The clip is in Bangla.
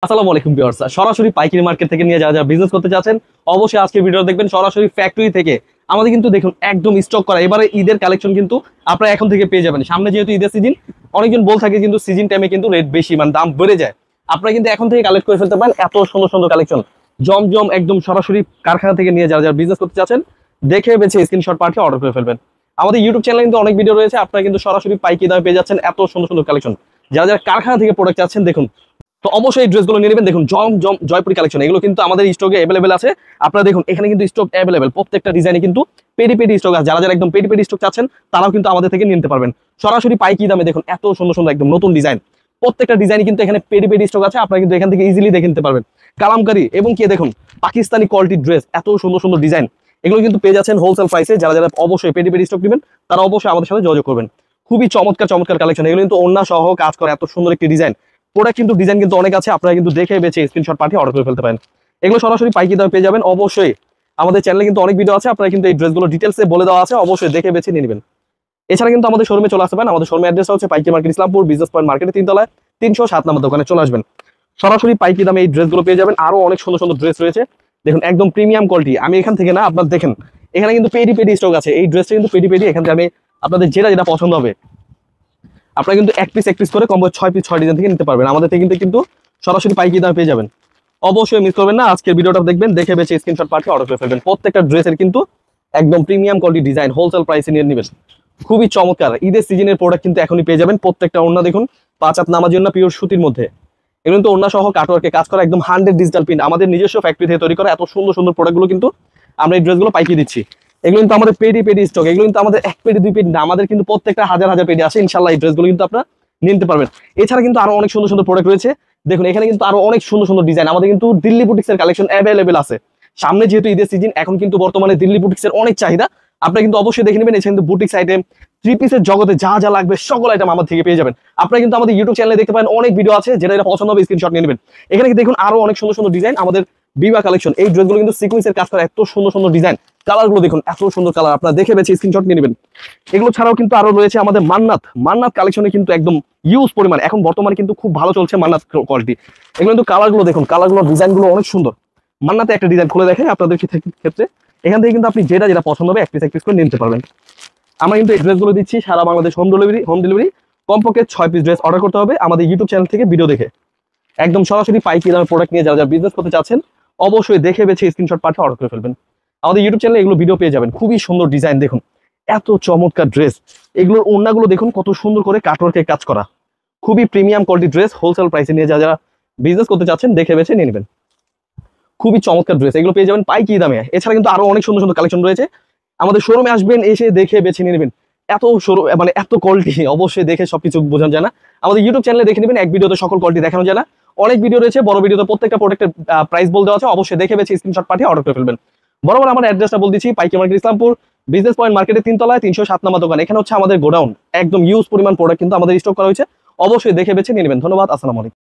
আসসালামু আলাইকুম ভিউয়ার্স, সরাসরি পাইকারি মার্কেট থেকে নিয়ে যারা বিজনেস করতে চাচ্ছেন অবশ্যই আজকে ভিডিও দেখবেন। সরাসরি ফ্যাক্টরি থেকে আমাদের কিন্তু দেখুন একদম স্টক করা। এবারে ঈদের কালেকশন কিন্তু আপনারা এখন থেকে পেয়ে যাবেন। সামনে যেহেতু ঈদের সিজন, অনেকজন বল থাকে কিন্তু সিজন টাইমে কিন্তু রেট বেশি, মানে দাম বেড়ে যায়। আপনারা কিন্তু এখন থেকে কালেক্ট করে ফেলতে পারেন। এত সুন্দর সুন্দর কালেকশন জমজম একদম সরাসরি কারখানা থেকে নিয়ে যারা বিজনেস করতে চাচ্ছেন দেখে বেছে স্ক্রিনশট পাঠিয়ে অর্ডার করে ফেলবেন। আমাদের ইউটিউব চ্যানেলে কিন্তু অনেক ভিডিও রয়েছে, আপনারা কিন্তু সরাসরি পাইকারি দামে পেয়ে যাচ্ছেন এত সুন্দর সুন্দর কালেকশন। যারা যারা কারখানা থেকে প্রোডাক্ট চাচ্ছেন দেখুন, তো অবশ্যই এই ড্রেসগুলো নিয়ে নেবেন। দেখুন জমজম জয়পুরি কালেকশন, এগুলো কিন্তু আমাদের স্টকে অ্যাভেলেবেল আছে। আপনারা দেখুন এখানে কিন্তু স্টক অ্যাভেলেবেল, প্রত্যেকটা ডিজাইনে কিন্তু পেডি পেডি স্টক আছে। যারা যারা একদম পেডি পেডি স্টক চাচ্ছেন তারাও কিন্তু আমাদের থেকে নিতে পারবেন সরাসরি পাইকারি দামে। দেখুন এত সুন্দর সুন্দর একদম নতুন ডিজাইন, প্রত্যেকটা ডিজাইন কিন্তু এখানে পেডি পেডি স্টক আছে। আপনারা কিন্তু এখান থেকে ইজিলি দেখে নিতে পারবেন। কালামকারী এবং কি দেখুন পাকিস্তানি কোয়ালিটির ড্রেস, এত সুন্দর সুন্দর ডিজাইন, এগুলো কিন্তু পেয়ে যাচ্ছেন হোলসেল প্রাইসে। যারা যারা অবশ্যই পেডি পেডি স্টক নেবেন তারা অবশ্যই আমাদের সাথে যোগাযোগ করবেন। খুবই চমৎকার চমৎকার কালেকশন, এগুলো কিন্তু ওন্না সহ কাজ করে। এত সুন্দর একটি ডিজাইন, প্রোডাক্ট কিন্তু ডিজাইন কিন্তু অনেক আছে। আপনারা কিন্তু দেখে বেছে স্ক্রিনশট পাঠিয়ে অর্ডার করে ফেলতে পারেন। এগুলো সরাসরি পাইকারি দামে পেয়ে যাবেন। অবশ্যই আমাদের চ্যানেলে কিন্তু অনেক ভিডিও আছে, আপনারা কিন্তু এই ড্রেসগুলো ডিটেলসে বলে দেওয়া আছে, অবশ্যই দেখে বেছে নিয়ে নেবেন। এছাড়া কিন্তু আমাদের শোরুমে চলে আসতে পারেন। আমাদের শোরুমের অ্যাড্রেস হচ্ছে পাইকারি মার্কেট ইসলামপুর বিজনেস পয়েন্ট মার্কেটের 3 তলায় 307 নম্বর দোকানে চলে আসবেন। সরাসরি পাইকারি দামে এই ড্রেসগুলো পেয়ে যাবেন। আরো অনেক সুন্দর সুন্দর ড্রেস রয়েছে, দেখুন একদম প্রিমিয়াম কোয়ালিটি। আমি এখান থেকে না, আপনার দেখেন এখানে কিন্তু পেডি পেডি স্টক আছে। এই ড্রেসটা কিন্তু পেডি পেডি, এখান থেকে আমি আপনাদের যেটা যেটা পছন্দ হবে আপনারা কিন্তু এক পিস করে কম্বো 6 পিস 6 ডিজাইন থেকে নিতে পারবেন। আমাদের থেকে কিন্তু সরাসরি পাইকারি দামে পেয়ে যাবেন। অবশ্যই মিস করবেন না, আজকের ভিডিওটা দেখবেন, দেখে বেছে স্ক্রিনশট পাঠিয়ে অর্ডার করে ফেলবেন। প্রত্যেকটা ড্রেসের কিন্তু একদম প্রিমিয়াম কোয়ালিটি ডিজাইন হোলসেল প্রাইসে নিয়ে নেবেন। খুবই চমৎকার ঈদের সিজনের প্রোডাক্ট কিন্তু এখনই পেয়ে যাবেন। প্রত্যেকটা ওড়না দেখুন 5 হাত নামার জন্য পিওর সুতির মধ্যে, এগুলো কিন্তু ওড়না সহ কাটওয়ার্কে কাজ করা, একদম 100 ডিজিটাল প্রিন্ট, আমাদের নিজস্ব ফ্যাক্টরি থেকে তৈরি করা এত সুন্দর সুন্দর প্রোডাক্টগুলো কিন্তু আমরা এই ড্রেসগুলো পাইকারি দিচ্ছি। এগুলো কিন্তু আমাদের পেডি পেডি স্টক, এগুলো কিন্তু আমাদের 1 পেডি 2 পেডি না, আমাদের কিন্তু প্রত্যেকটা হাজার হাজার পেডি আসে। ইনশাআল্লাহ এই ড্রেসগুলো কিন্তু আপনারা নিতে পারবেন। এছাড়া কিন্তু আরো অনেক সুন্দর সুন্দর প্রোডাক্ট রয়েছে। দেখুন এখানে কিন্তু আরো অনেক সুন্দর সুন্দর ডিজাইন, আমাদের কিন্তু দিল্লি বুটিক্সের কালেকশন অ্যাভেলেবেল আছে। সামনে যেহেতু ঈদের সিজন, এখন কিন্তু বর্তমানে দিল্লি বুটিক্সের অনেক চাহিদা, আপনারা কিন্তু অবশ্যই দেখে নেবেন। এছাড়া কিন্তু বুটিক্স আইটেম, 3 পিসের জগতে যা যা লাগবে সকল আইটেম আমাদের থেকে পেয়ে যাবেন। আপনারা কিন্তু আমাদের ইউটিউব চ্যানেলে দেখতে পারেন, অনেক ভিডিও আছে, যেটা এটা পছন্দ হবে স্ক্রিনশট নিয়ে নেবেন। এখানে দেখুন আরো অনেক সুন্দর সুন্দর ডিজাইন, আমাদের বিবা কালেকশন। এই ড্রেসগুলো কিন্তু সিকোয়েন্সের কাজ করা, এত সুন্দর সুন্দর ডিজাইন, কালারগুলো দেখুন এত সুন্দর কালার, আপনারা দেখে বেছে স্ক্রিনশট নিয়ে নেবেন। এগুলো ছাড়াও কিন্তু আরো রয়েছে আমাদের মান্নাত কালেকশনে কিন্তু একদম ইউজ পরিমাণ এখন বর্তমানে কিন্তু খুব ভালো চলছে মান্নাত কোয়ালিটি। এগুলো কিন্তু কালারগুলো দেখুন, কালারগুলো ডিজাইনগুলো অনেক সুন্দর। মান্নাতে একটা ডিজাইন খুলে দেখে আপনাদের ক্ষেত্রে, এখান থেকে কিন্তু আপনি যেটা যেটা পছন্দ হবে এক পিস করে নিতে পারবেন। আমরা কিন্তু এই ড্রেসগুলো দিচ্ছি সারা বাংলাদেশ হোম ডেলিভারি। কমপক্ষে 6 পিস ড্রেস অর্ডার করতে হবে আমাদের ইউটিউব চ্যানেল থেকে ভিডিও দেখে। একদম সরাসরি পাইকারি দামে প্রোডাক্ট নিয়ে যারা যারা বিজনেস করতে চাচ্ছেন অবশ্যই দেখে বেছে স্ক্রিনশট পাঠিয়ে অর্ডার করে ফেলবেন। আমাদের ইউটিউব চ্যানেলে এগুলো ভিডিও পেয়ে যাবেন। খুবই সুন্দর ডিজাইন, দেখুন এত চমৎকার ড্রেস, এগুলোর ওড়নাগুলো দেখুন কত সুন্দর করে কাটওয়ার্কে কাজ করা, খুবই প্রিমিয়াম কোয়ালিটি ড্রেস হোলসেল প্রাইসে নিয়ে যারা যারা বিজনেস করতে চাচ্ছেন দেখে বেছে নিয়ে নেবেন। খুবই চমৎকার ড্রেস, এগুলো পেয়ে যাবেন পাইকারি দামে। এছাড়া কিন্তু আরো অনেক সুন্দর সুন্দর কালেকশন রয়েছে, আমাদের শোরুমে আসবেন, এসে দেখে বেছে নিয়ে নেবেন। এত মানে এত কোয়ালিটি অবশ্যই দেখে সবকিছু বোঝানো যায় না। আমাদের ইউটিউব চ্যানেলে দেখে নেবেন, এক ভিডিওতে সকল কোয়ালিটি দেখানো যায় না। অনেক ভিডিও রয়েছে, বড় ভিডিওতে প্রত্যেকটা প্রোডাক্টের প্রাইস বলে দেওয়া আছে, অবশ্যই দেখে বেছে স্ক্রিনশট পাঠিয়ে অর্ডার করে ফেলবেন। বরাবর আমার অ্যাড্রেসটা বলে দিচ্ছি, পাইকারি মার্কেট ইসলামপুর বিজনেস পয়েন্ট মার্কেটের 3 তলায় 307 নম্বর দোকান। এখানে হচ্ছে আমাদের গোডাউন, একদম ইউজ পরিমাণ প্রোডাক্ট কিন্তু আমাদের স্টক করা হয়েছে, অবশ্যই দেখে বেছে নিয়ে নেবেন। ধন্যবাদ, আসসালামু আলাইকুম।